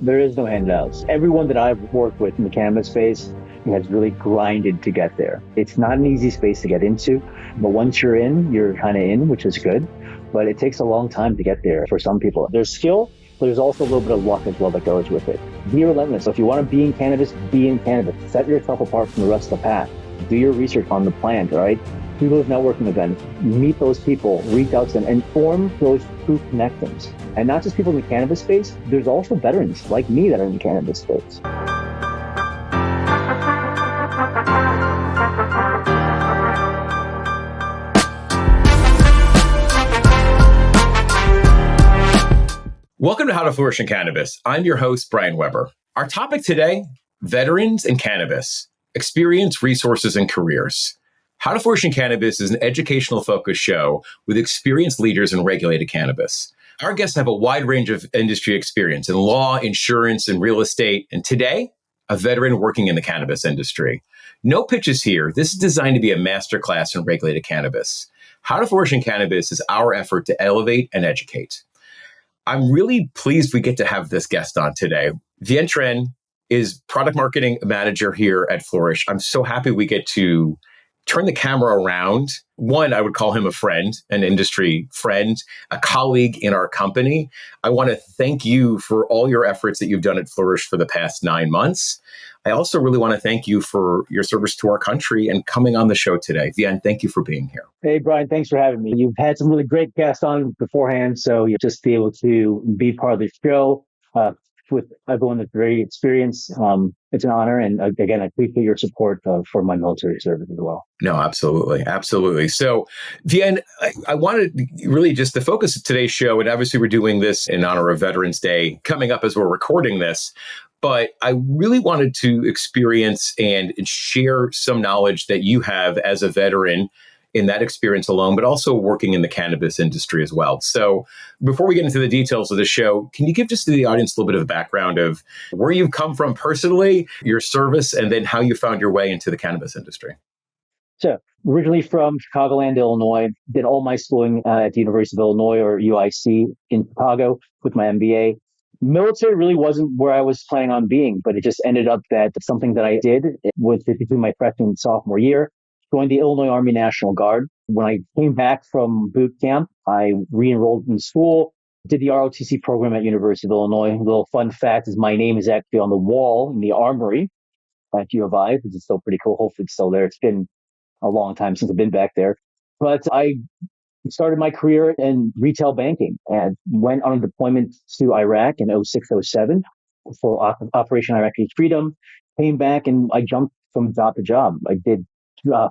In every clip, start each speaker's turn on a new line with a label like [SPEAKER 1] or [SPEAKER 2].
[SPEAKER 1] There is no handouts. Everyone that I've worked with in the cannabis space has really grinded to get there. It's not an easy space to get into, but once you're in, you're kind of in, which is good. But it takes a long time to get there for some people. There's skill, but there's also a little bit of luck as well that goes with it. Be relentless. So if you want to be in cannabis, be in cannabis. Set yourself apart from the rest of the pack. Do your research on the plant, all right? Do those networking events, meet those people, reach out to them, and form those true connections. And not just people in the cannabis space, there's also veterans like me that are in the cannabis space.
[SPEAKER 2] Welcome to How to Flourish in Cannabis. I'm your host, Brian Weber. Our topic today, veterans and cannabis, experience, resources, and careers. How to Flourish in Cannabis is an educational focused show with experienced leaders in regulated cannabis. Our guests have a wide range of industry experience in law, insurance, and real estate. And today, a veteran working in the cannabis industry. No pitches here. This is designed to be a masterclass in regulated cannabis. How to Flourish in Cannabis is our effort to elevate and educate. I'm really pleased we get to have this guest on today. Vien Trinh is product marketing manager here at Flourish. I'm so happy we get to turn the camera around. One, I would call him a friend, an industry friend, a colleague in our company. I want to thank you for all your efforts that you've done at Flourish for the past 9 months. I also really want to thank you for your service to our country and coming on the show today. Vien, thank you for being here.
[SPEAKER 1] Hey, Brian, thanks for having me. You've had some really great guests on beforehand, so you just be able to be part of the show with everyone that's very experienced. It's an honor. And again, I appreciate your support for my military service as well.
[SPEAKER 2] No, absolutely. Absolutely. So, Vien, I wanted really just the focus of today's show, and obviously we're doing this in honor of Veterans Day coming up as we're recording this, but I really wanted to experience and share some knowledge that you have as a veteran in that experience alone, but also working in the cannabis industry as well. So before we get into the details of the show, can you give just the audience a little bit of a background of where you've come from personally, your service, and then how you found your way into the cannabis industry?
[SPEAKER 1] So originally from Chicagoland, Illinois, did all my schooling at the University of Illinois, or UIC, in Chicago with my MBA. Military really wasn't where I was planning on being, but it just ended up that something that I did between my freshman and sophomore year. Joined the Illinois Army National Guard. When I came back from boot camp, I re-enrolled in school, did the ROTC program at University of Illinois. A little fun fact is my name is actually on the wall in the armory at U of I, which is still pretty cool. Hopefully it's still there. It's been a long time since I've been back there. But I started my career in retail banking and went on a deployment to Iraq in 06, 07 for Operation Iraqi Freedom. Came back and I jumped from job to job. I did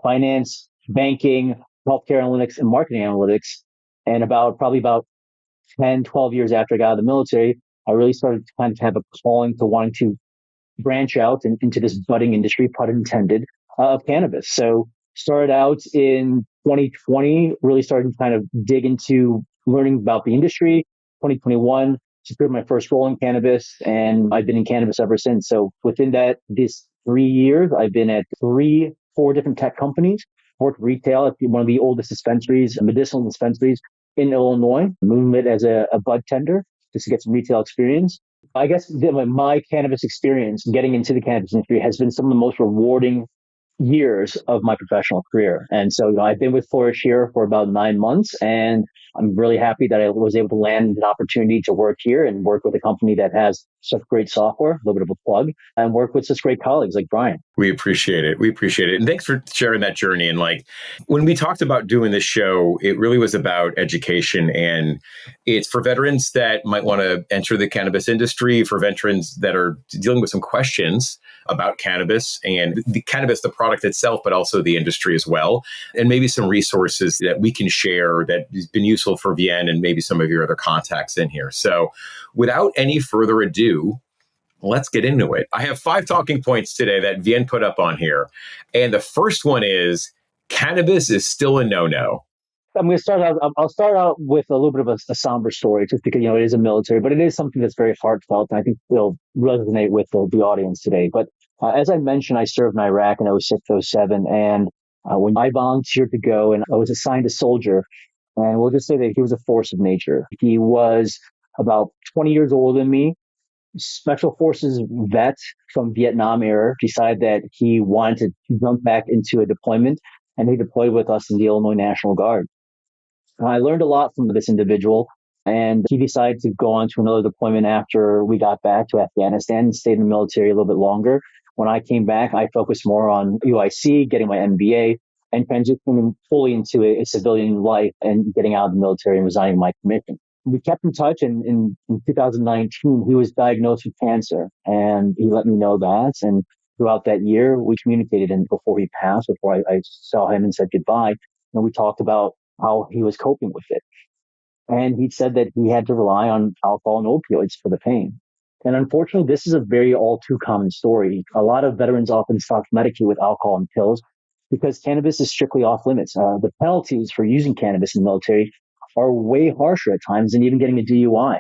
[SPEAKER 1] finance, banking, healthcare analytics, and marketing analytics. And probably about 10, 12 years after I got out of the military, I really started to kind of have a calling to wanting to branch out into this budding industry, pun intended, of cannabis. So started out in 2020, really started to kind of dig into learning about the industry. 2021, secured my first role in cannabis, and I've been in cannabis ever since. So within this 3 years, I've been at 4 different tech companies, worked retail at one of the oldest dispensaries, medicinal dispensaries in Illinois, moved as a bud tender just to get some retail experience. I guess my cannabis experience, getting into the cannabis industry, has been some of the most rewarding years of my professional career. And so, I've been with Flourish here for about 9 months, and I'm really happy that I was able to land an opportunity to work here and work with a company that has such great software, a little bit of a plug, and work with such great colleagues like Brian.
[SPEAKER 2] We appreciate it. We appreciate it. And thanks for sharing that journey. And when we talked about doing this show, it really was about education, and it's for veterans that might want to enter the cannabis industry, for veterans that are dealing with some questions about cannabis and the cannabis, the product itself, but also the industry as well. And maybe some resources that we can share that has been useful for Vien and maybe some of your other contacts in here. So without any further ado, let's get into it. I have 5 talking points today that Vien put up on here. And the first one is cannabis is still a no-no.
[SPEAKER 1] I'm going to start out. I'll start out with a little bit of a somber story, just because it is a military, but it is something that's very heartfelt, and I think will resonate with the audience today. But as I mentioned, I served in Iraq in 06, 07, and when I volunteered to go, and I was assigned a soldier, and we'll just say that he was a force of nature. He was about 20 years older than me. special forces vet from Vietnam era decided that he wanted to jump back into a deployment, and he deployed with us in the Illinois National Guard. I learned a lot from this individual, and he decided to go on to another deployment after we got back to Afghanistan and stayed in the military a little bit longer. When I came back, I focused more on UIC, getting my MBA, and transitioning fully into a civilian life and getting out of the military and resigning my commission. We kept in touch, and in 2019, he was diagnosed with cancer, and he let me know that. And throughout that year, we communicated, and before he passed, before I saw him and said goodbye, and we talked about how he was coping with it. And he said that he had to rely on alcohol and opioids for the pain. And unfortunately, this is a very all too common story. A lot of veterans often self-medicate with alcohol and pills because cannabis is strictly off limits. The penalties for using cannabis in the military are way harsher at times than even getting a DUI.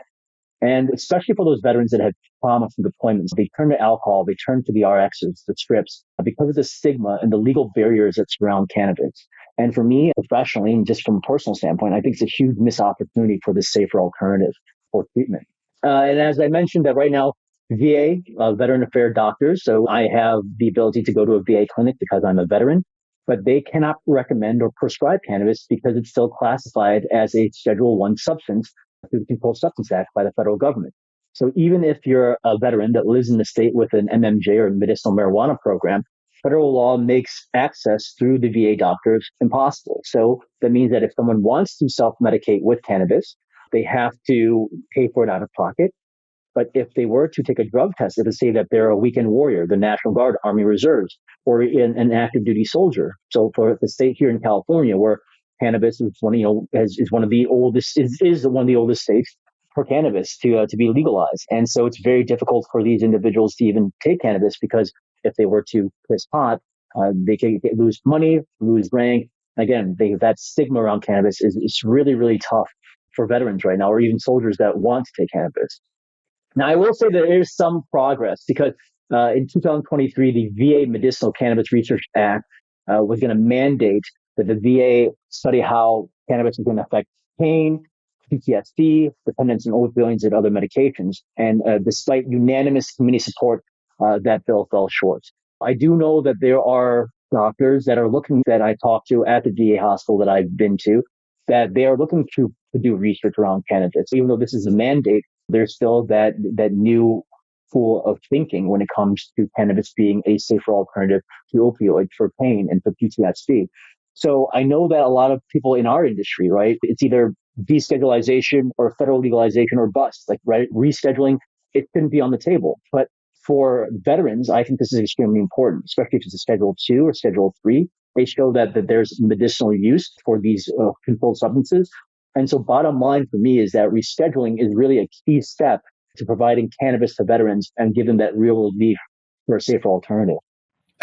[SPEAKER 1] And especially for those veterans that have trauma from deployments, they turn to alcohol, they turn to the RXs, the strips, because of the stigma and the legal barriers that surround cannabis. And for me, professionally, and just from a personal standpoint, I think it's a huge missed opportunity for this safer alternative for treatment. And as I mentioned, that right now, VA, Veteran Affairs doctors, so I have the ability to go to a VA clinic because I'm a veteran, but they cannot recommend or prescribe cannabis because it's still classified as a Schedule 1 substance through the Controlled Substance Act by the federal government. So even if you're a veteran that lives in the state with an MMJ or medicinal marijuana program, federal law makes access through the VA doctors impossible. So that means that if someone wants to self-medicate with cannabis, they have to pay for it out of pocket. But if they were to take a drug test, it would say that they're a weekend warrior, the National Guard, Army Reserves, or an active duty soldier. So for the state here in California, where cannabis is one, is one of the oldest, is one of the oldest states for cannabis to be legalized. And so it's very difficult for these individuals to even take cannabis because if they were to piss pot, they can lose money, lose rank. Again, that stigma around cannabis is really, really tough for veterans right now, or even soldiers that want to take cannabis. Now, I will say there is some progress because in 2023, the VA Medicinal Cannabis Research Act was going to mandate that the VA study how cannabis is going to affect pain, PTSD, dependence on opioids, and other medications. And despite unanimous committee support, that bill fell short. I do know that there are doctors that are looking, that I talked to at the VA hospital that I've been to, that they are looking to do research around cannabis. Even though this is a mandate, there's still that new pool of thinking when it comes to cannabis being a safer alternative to opioids for pain and for PTSD. So I know that a lot of people in our industry, right, it's either deschedulization or federal legalization or bust, like, right, rescheduling, it shouldn't be on the table. But for veterans, I think this is extremely important, especially if it's a Schedule 2 or Schedule 3. They show that there's medicinal use for these controlled substances. And so bottom line for me is that rescheduling is really a key step to providing cannabis to veterans and give them that real relief for a safer alternative.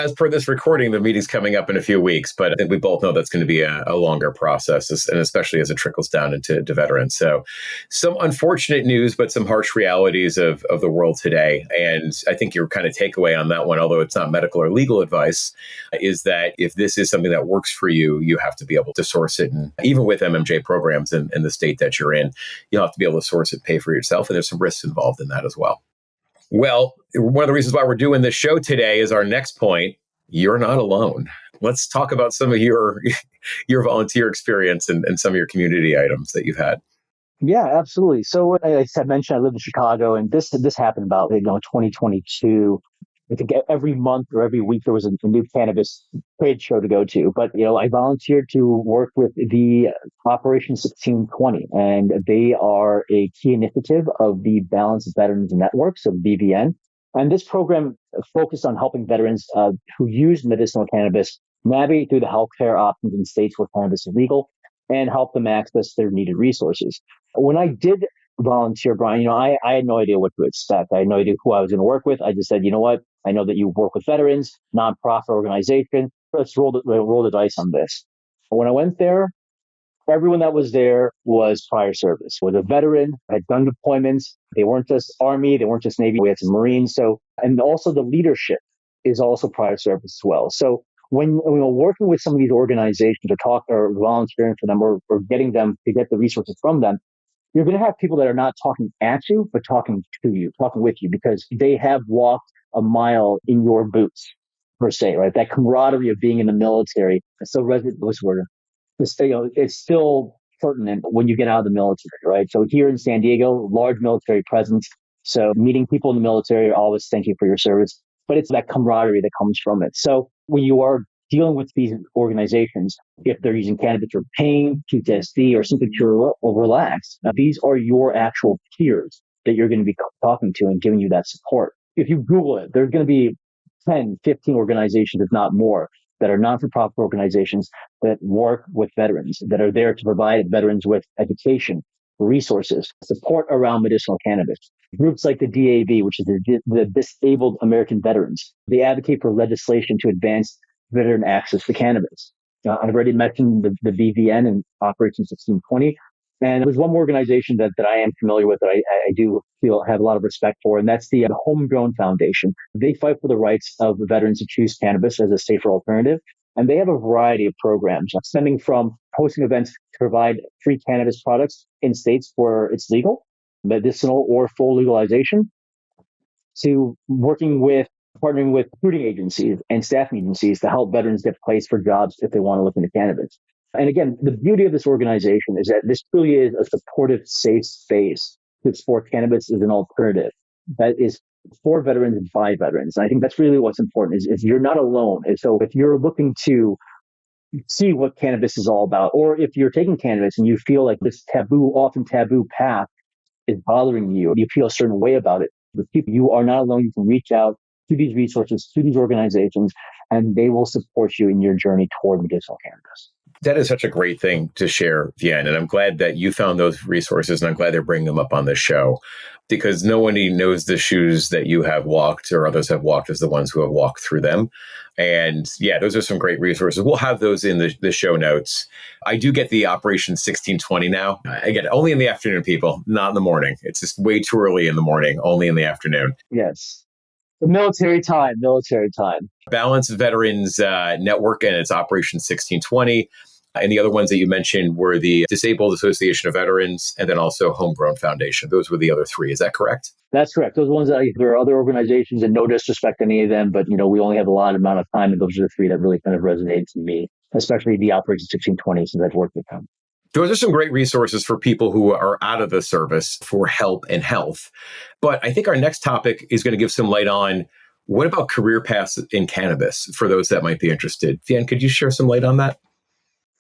[SPEAKER 2] As per this recording, the meeting's coming up in a few weeks, but I think we both know that's going to be a longer process, and especially as it trickles down into veterans. So some unfortunate news, but some harsh realities of the world today. And I think your kind of takeaway on that one, although it's not medical or legal advice, is that if this is something that works for you, you have to be able to source it. And even with MMJ programs in the state that you're in, you'll have to be able to source it, pay for yourself. And there's some risks involved in that as well. Well, one of the reasons why we're doing this show today is our next point. You're not alone. Let's talk about some of your volunteer experience and some of your community items that you've had.
[SPEAKER 1] Yeah, absolutely. So as I mentioned, I live in Chicago, and this happened about 2022. I think every month or every week there was a new cannabis trade show to go to. But I volunteered to work with the Operation 1620, and they are a key initiative of the Balanced Veterans Network, so BVN. And this program focused on helping veterans who use medicinal cannabis navigate through the healthcare options in states where cannabis is legal and help them access their needed resources. When I did volunteer, Brian, I had no idea what to expect. I had no idea who I was going to work with. I just said, you know what? I know that you work with veterans, nonprofit organization. Let's roll the dice on this. When I went there, everyone that was there was prior service, was a veteran, had done deployments. They weren't just Army, they weren't just Navy, we had some Marines. So, and also the leadership is also prior service as well. So when we're working with some of these organizations or volunteering for them or getting them to get the resources from them, you're going to have people that are not talking at you, but talking to you, talking with you, because they have walked a mile in your boots, per se, right? That camaraderie of being in the military. So, what's the word? It's still pertinent when you get out of the military, right? So here in San Diego, large military presence. So meeting people in the military, always thank you for your service, but it's that camaraderie that comes from it. So when you are dealing with these organizations, if they're using cannabis for pain, PTSD, or simply to relax, these are your actual peers that you're going to be talking to and giving you that support. If you Google it, there's going to be 10, 15 organizations, if not more, that are non-for-profit organizations that work with veterans, that are there to provide veterans with education, resources, support around medicinal cannabis. Groups like the DAV, which is the Disabled American Veterans, they advocate for legislation to advance veteran access to cannabis. I've already mentioned the VVN and Operation 1620. And there's one more organization that I am familiar with that I do feel have a lot of respect for, and that's the Homegrown Foundation. They fight for the rights of the veterans to choose cannabis as a safer alternative. And they have a variety of programs, stemming from hosting events to provide free cannabis products in states where it's legal, medicinal or full legalization, to partnering with recruiting agencies and staffing agencies to help veterans get placed for jobs if they want to look into cannabis. And again, the beauty of this organization is that this truly is a supportive, safe space to explore cannabis as an alternative that is for veterans and by veterans. And I think that's really what's important is you're not alone. And so if you're looking to see what cannabis is all about, or if you're taking cannabis and you feel like this often taboo path is bothering you, you feel a certain way about it, with people, you are not alone. You can reach out to these resources, to these organizations, and they will support you in your journey toward medicinal cannabis.
[SPEAKER 2] That is such a great thing to share, Vien. And I'm glad that you found those resources, and I'm glad they're bringing them up on this show, because nobody knows the shoes that you have walked or others have walked as the ones who have walked through them. And yeah, those are some great resources. We'll have those in the show notes. I do get the Operation 1620 now. I get it only in the afternoon, people, not in the morning. It's just way too early in the morning, only in the afternoon.
[SPEAKER 1] Yes. The military time.
[SPEAKER 2] Balanced Veterans Network and its Operation 1620. And the other ones that you mentioned were the Disabled Association of Veterans and then also Homegrown Foundation. Those were the other three. Is that correct?
[SPEAKER 1] That's correct. Those ones there are other organizations, and no disrespect to any of them, but we only have a lot amount of time, and those are the three that really kind of resonate to me, especially the Operation 1620, since I've worked with them.
[SPEAKER 2] Those are some great resources for people who are out of the service for help and health. But I think our next topic is going to give some light on what about career paths in cannabis for those that might be interested. Vien, could you share some light on that?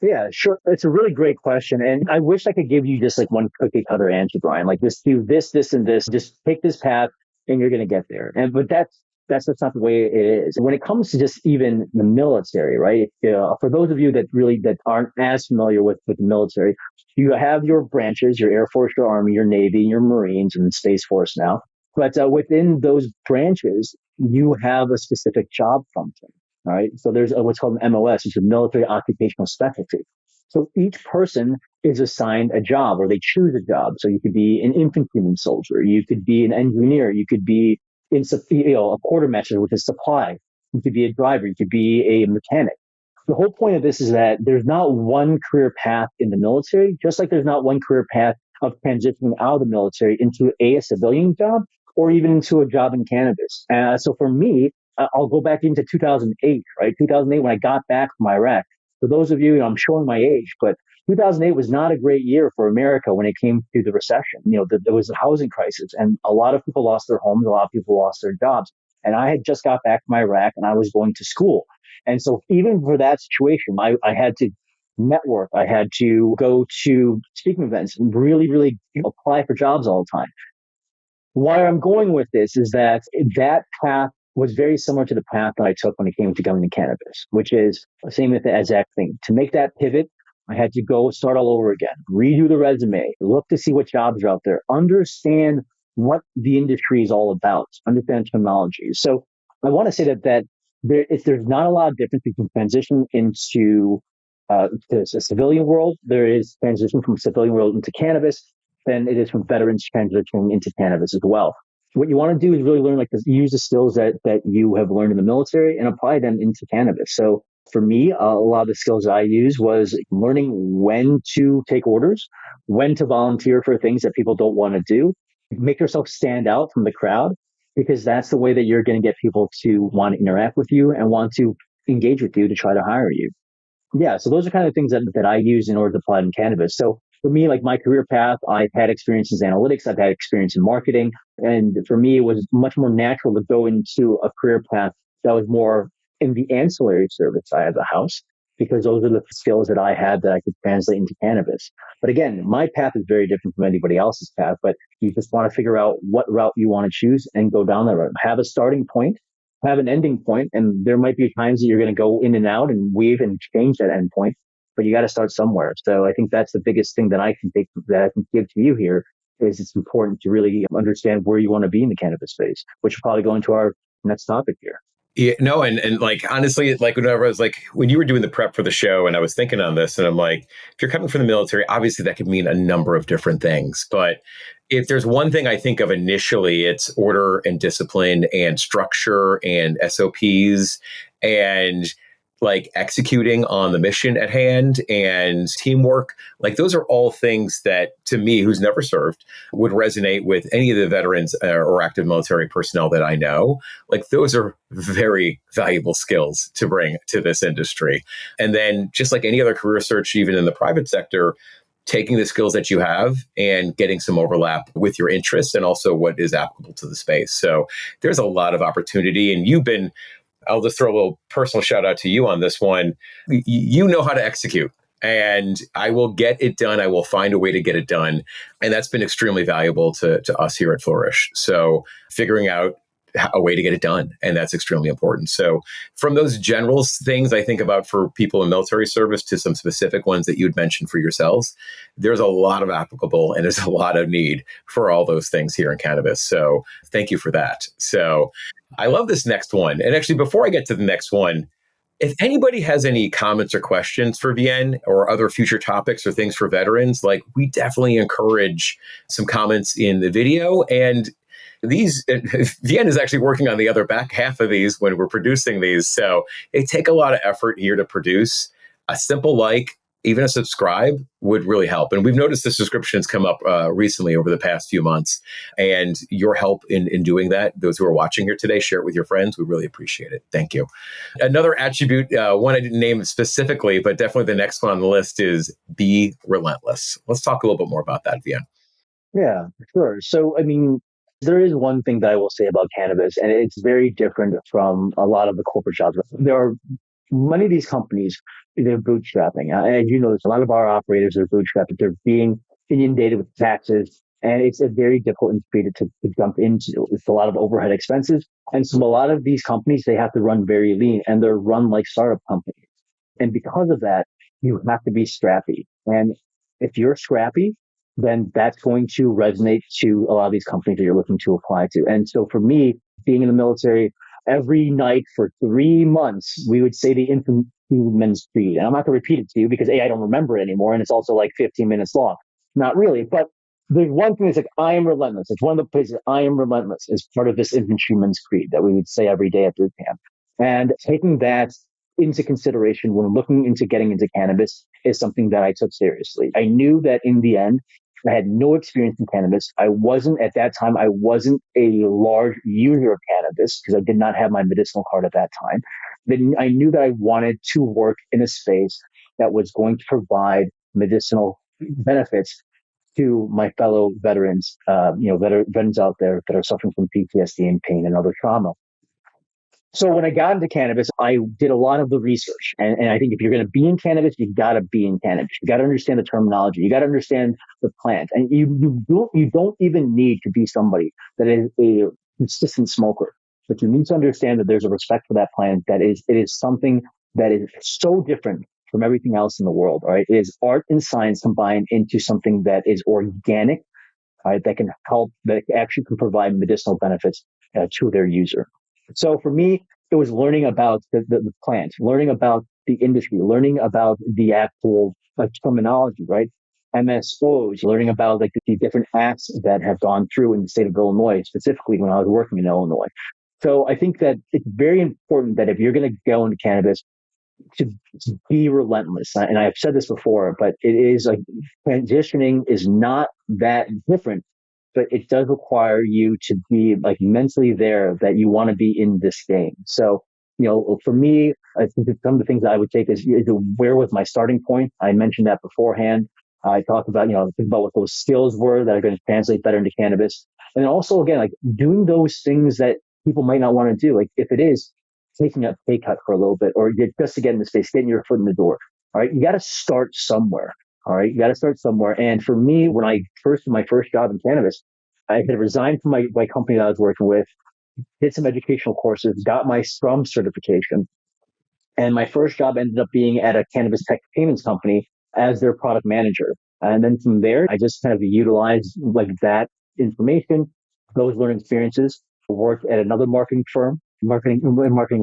[SPEAKER 1] Yeah, sure. It's a really great question. And I wish I could give you just like one cookie cutter answer, Brian, like this, do this, this, and this, just take this path and you're going to get there. But that's just not the way it is. When it comes to just even the military, right? For those of you that aren't as familiar with the military, you have your branches, your Air Force, your Army, your Navy, your Marines, and Space Force now. But within those branches, you have a specific job function. All right. So there's what's called an MOS, which is a military occupational specialty. So each person is assigned a job, or they choose a job. So you could be an infantryman soldier, you could be an engineer, you could be a quartermaster, which is supply. You could be a driver, you could be a mechanic. The whole point of this is that there's not one career path in the military, just like there's not one career path of transitioning out of the military into a civilian job or even into a job in cannabis. So for me, I'll go back into 2008, right? 2008, when I got back from Iraq. For those of you, I'm showing my age, but 2008 was not a great year for America when it came to the recession. There was a housing crisis, and a lot of people lost their homes. A lot of people lost their jobs. And I had just got back from Iraq, and I was going to school. And so even for that situation, I had to network. I had to go to speaking events and really, really apply for jobs all the time. Where I'm going with this is that path was very similar to the path that I took when it came to going to cannabis, which is the same with the exact thing. To make that pivot, I had to go start all over again, redo the resume, look to see what jobs are out there, understand what the industry is all about, understand terminology. So I want to say that there's not a lot of difference between transition into the civilian world. There is transition from civilian world into cannabis, than it is from veterans transitioning into cannabis as well. What you want to do is really learn, use the skills that you have learned in the military and apply them into cannabis. So For me, a lot of the skills I use was learning when to take orders, when to volunteer for things that people don't want to do, make yourself stand out from the crowd, because that's the way that you're going to get people to want to interact with you and want to engage with you to try to hire you. Yeah, so those are kind of things that I use in order to apply in cannabis. So for me, like my career path, I've had experience in analytics, I've had experience in marketing. And for me, it was much more natural to go into a career path that was more in the ancillary service side of the house, because those are the skills that I had that I could translate into cannabis. But again, my path is very different from anybody else's path, but you just want to figure out what route you want to choose and go down that route. Have a starting point, have an ending point, and there might be times that you're going to go in and out and weave and change that end point, but you got to start somewhere. So I think that's the biggest thing that I can take, that I can give to you here, is it's important to really understand where you want to be in the cannabis space, which will probably go into our next topic here.
[SPEAKER 2] Yeah, no, and like honestly, like whenever I was like when you were doing the prep for the show and I was thinking on this and I'm like, if you're coming from the military, obviously that could mean a number of different things. But if there's one thing I think of initially, it's order and discipline and structure and SOPs and like executing on the mission at hand and teamwork. Like those are all things that to me, who's never served, would resonate with any of the veterans or active military personnel that I know. Like those are very valuable skills to bring to this industry. And then just like any other career search, even in the private sector, taking the skills that you have and getting some overlap with your interests and also what is applicable to the space. So there's a lot of opportunity, and you've been, I'll just throw a little personal shout out to you on this one. You know how to execute, and I will get it done. I will find a way to get it done. And that's been extremely valuable to us here at Flourish. So figuring out a way to get it done. And that's extremely important. So from those general things I think about for people in military service to some specific ones that you'd mentioned for yourselves, there's a lot of applicable and there's a lot of need for all those things here in cannabis. So thank you for that. So I love this next one. And actually, before I get to the next one, if anybody has any comments or questions for Vien or other future topics or things for veterans, like we definitely encourage some comments in the video. And these, Vien is actually working on the other back half of these when we're producing these. So they take a lot of effort here to produce. A simple like, even a subscribe would really help. And we've noticed the subscriptions come up recently over the past few months. And your help in doing that, those who are watching here today, share it with your friends. We really appreciate it. Thank you. Another attribute, one I didn't name specifically, but definitely the next one on the list is be relentless. Let's talk a little bit more about that, Vien.
[SPEAKER 1] Yeah, sure. So, I mean, there is one thing that I will say about cannabis, and it's very different from a lot of the corporate jobs. There are many of these companies, they're bootstrapping. And you know, there's a lot of our operators are bootstrapping. They're being inundated with taxes, and it's a very difficult industry to jump into. It's a lot of overhead expenses. And so a lot of these companies, they have to run very lean, and they're run like startup companies. And because of that, you have to be scrappy. And if you're scrappy, then that's going to resonate to a lot of these companies that you're looking to apply to. And so for me, being in the military, every night for 3 months, we would say the infantryman's creed. And I'm not going to repeat it to you because A, I don't remember it anymore. And it's also like 15 minutes long. Not really. But there's one thing that's like, I am relentless. It's one of the places, I am relentless, is part of this infantryman's creed that we would say every day at boot camp. And taking that into consideration when looking into getting into cannabis is something that I took seriously. I knew that in the end, I had no experience in cannabis. I wasn't at that time, I wasn't a large user of cannabis because I did not have my medicinal card at that time. Then I knew that I wanted to work in a space that was going to provide medicinal benefits to my fellow veterans, veterans out there that are suffering from PTSD and pain and other trauma. So when I got into cannabis, I did a lot of the research. And I think if you're going to be in cannabis, you got to be in cannabis. You got to understand the terminology. You got to understand the plant. And you don't even need to be somebody that is a consistent smoker. But you need to understand that there's a respect for that plant, it is something that is so different from everything else in the world. All right. It is art and science combined into something that is organic, right, that can help, that actually can provide medicinal benefits to their user. So for me, it was learning about the plant, learning about the industry, learning about the actual terminology, right? MSOs, learning about like the different acts that have gone through in the state of Illinois, specifically when I was working in Illinois. So I think that it's very important that if you're going to go into cannabis, to, to be relentless. And I've said this before, but it is like transitioning is not that different, but it does require you to be like mentally there that you want to be in this game. So, for me, I think some of the things I would take is where was my starting point? I mentioned that beforehand. I talked about, think about what those skills were that are going to translate better into cannabis. And then also, again, like doing those things that people might not want to do. Like if it is taking a pay cut for a little bit, or just to get in the space, getting your foot in the door. All right. You got to start somewhere. All right. You got to start somewhere. And for me, when my first job in cannabis, I had resigned from my company that I was working with, did some educational courses, got my Scrum certification. And my first job ended up being at a cannabis tech payments company as their product manager. And then from there, I just kind of utilized like that information, those learning experiences, worked at another marketing firm, marketing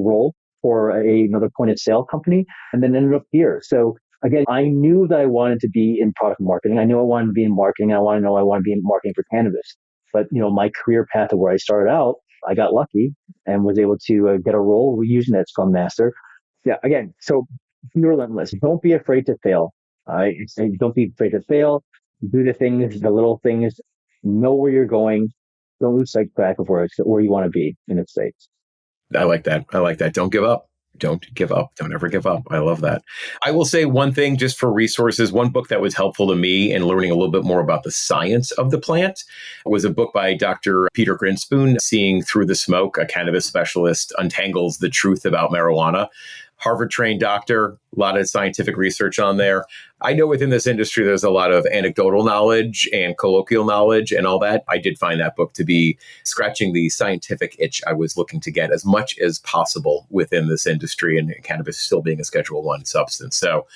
[SPEAKER 1] role for another point of sale company, and then ended up here. So again, I knew that I wanted to be in product marketing. I knew I wanted to be in marketing. I wanted to be in marketing for cannabis. But my career path of where I started out, I got lucky and was able to get a role using that Scrum Master. Yeah, again, so be relentless. Don't be afraid to fail. All right. Don't be afraid to fail. Do the things, the little things. Know where you're going. Don't lose sight track of where you want to be in the States.
[SPEAKER 2] I like that. I like that. Don't give up. Don't give up. Don't ever give up. I love that. I will say one thing just for resources. One book that was helpful to me in learning a little bit more about the science of the plant was a book by Dr. Peter Grinspoon, Seeing Through the Smoke, a cannabis specialist untangles the truth about marijuana. Harvard trained doctor, a lot of scientific research on there. I know within this industry, there's a lot of anecdotal knowledge and colloquial knowledge and all that. I did find that book to be scratching the scientific itch I was looking to get as much as possible within this industry, and cannabis still being a Schedule 1 substance. So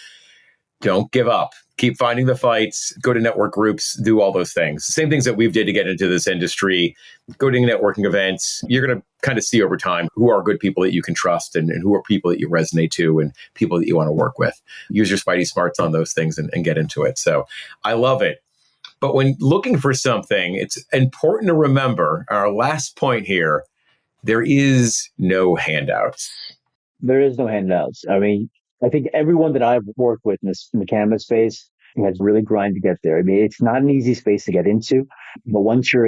[SPEAKER 2] don't give up. Keep finding the fights, go to network groups, do all those things. Same things that we've did to get into this industry. Go to networking events. You're going to kind of see over time who are good people that you can trust and who are people that you resonate to and people that you want to work with. Use your spidey smarts on those things and get into it. So I love it. But when looking for something, it's important to remember our last point here, there is no handouts.
[SPEAKER 1] There is no handouts. I mean, I think everyone that I've worked with in the cannabis space has really grind to get there. I mean, it's not an easy space to get into, but once you're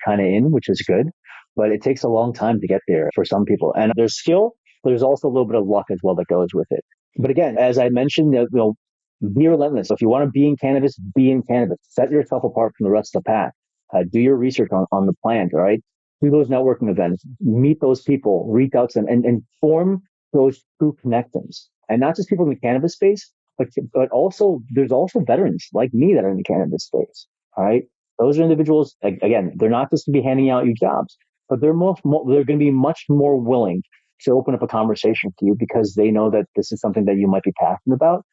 [SPEAKER 1] kind of in, which is good. But it takes a long time to get there for some people. And there's skill, but there's also a little bit of luck as well that goes with it. But again, as I mentioned, be relentless. So if you want to be in cannabis, be in cannabis. Set yourself apart from the rest of the pack. Do your research on the plant, all right? Do those networking events, meet those people, reach out to them, and form those true connections. And not just people in the cannabis space, but also there's also veterans like me that are in the cannabis space. All right. Those are individuals, again, they're not just to be handing out you jobs, but they're going to be much more willing to open up a conversation to you because they know that this is something that you might be passionate about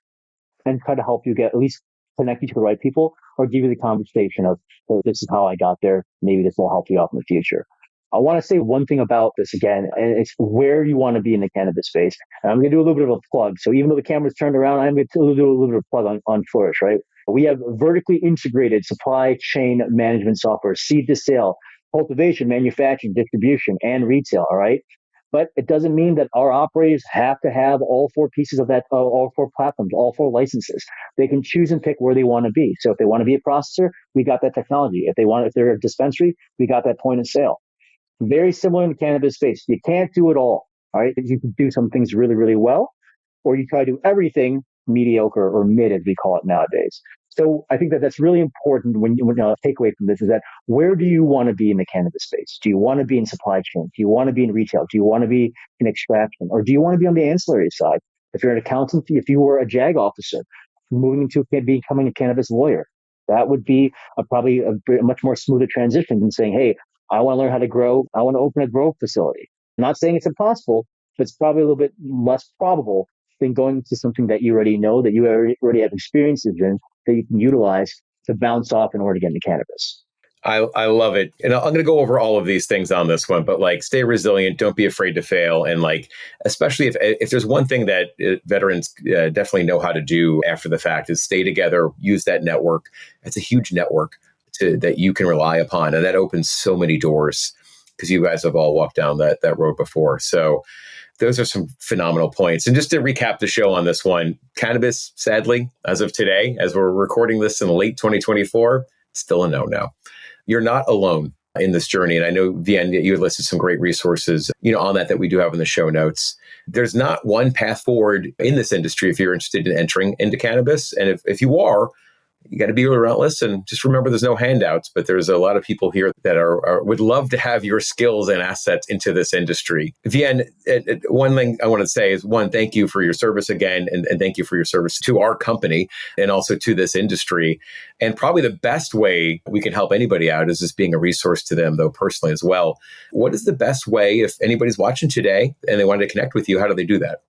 [SPEAKER 1] and try to help you at least connect you to the right people or give you the conversation of, oh, this is how I got there. Maybe this will help you out in the future. I want to say one thing about this again, and it's where you want to be in the cannabis space. And I'm going to do a little bit of a plug. So even though the camera's turned around, I'm going to do a little bit of a plug on Flourish, right? We have vertically integrated supply chain management software, seed to sale, cultivation, manufacturing, distribution, and retail, all right? But it doesn't mean that our operators have to have all four pieces of that, all four platforms, all four licenses. They can choose and pick where they want to be. So if they want to be a processor, we got that technology. If they're a dispensary, we got that point of sale. Very similar in the cannabis space. You can't do it all. All right. You can do some things really, really well, or you try to do everything mediocre or mid, as we call it nowadays. So I think that that's really important when you take away from this is that where do you want to be in the cannabis space? Do you want to be in supply chain? Do you want to be in retail? Do you want to be in extraction? Or do you want to be on the ancillary side? If you're an accountant, if you were a JAG officer, moving into becoming a cannabis lawyer, that would be probably a much more smoother transition than saying, hey, I want to learn how to grow. I want to open a grow facility. I'm not saying it's impossible, but it's probably a little bit less probable than going to something that you already know, that you already have experiences in, that you can utilize to bounce off in order to get into cannabis.
[SPEAKER 2] I love it. And I'm going to go over all of these things on this one, but like stay resilient, don't be afraid to fail. And like, especially if there's one thing that veterans definitely know how to do after the fact is stay together, use that network. It's a huge network that you can rely upon. And that opens so many doors because you guys have all walked down that road before. So Those are some phenomenal points. And just to recap the show on this one, cannabis, sadly, as of today, as we're recording this in late 2024, still a no-no. You're not alone in this journey. And I know, Vien, you listed some great resources, on that we do have in the show notes. There's not one path forward in this industry if you're interested in entering into cannabis. And if you are, you got to be relentless, and just remember there's no handouts, but there's a lot of people here that would love to have your skills and assets into this industry. Vien, one thing I want to say is, one, thank you for your service again, and thank you for your service to our company and also to this industry. And probably the best way we can help anybody out is just being a resource to them, though, personally as well. What is the best way, if anybody's watching today and they wanted to connect with you, how do they do that?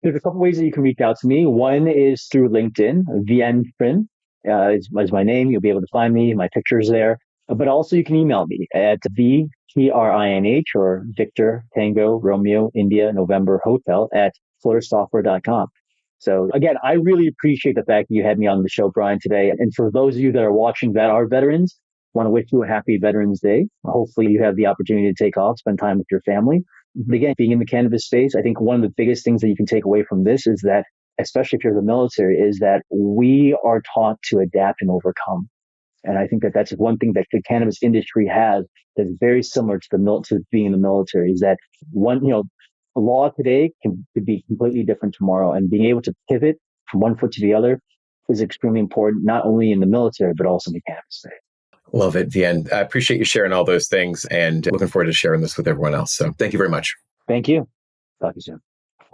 [SPEAKER 1] There's a couple ways that you can reach out to me. One is through LinkedIn. Vien Trinh is my name. You'll be able to find me. My picture's there. But also you can email me at VTRINH or Victor Tango Romeo India November Hotel at flourishsoftware.com. So again, I really appreciate the fact that you had me on the show, Brian, today. And for those of you that are watching that are veterans, I want to wish you a happy Veterans Day. Hopefully you have the opportunity to take off, spend time with your family. But again, being in the cannabis space, I think one of the biggest things that you can take away from this is that, especially if you're the military, is that we are taught to adapt and overcome. And I think that that's one thing that the cannabis industry has that's very similar to being in the military, is that a law today could be completely different tomorrow. And being able to pivot from one foot to the other is extremely important, not only in the military, but also in the cannabis space.
[SPEAKER 2] Love it, Vien. I appreciate you sharing all those things and looking forward to sharing this with everyone else. So thank you very much.
[SPEAKER 1] Thank you. Talk to you soon.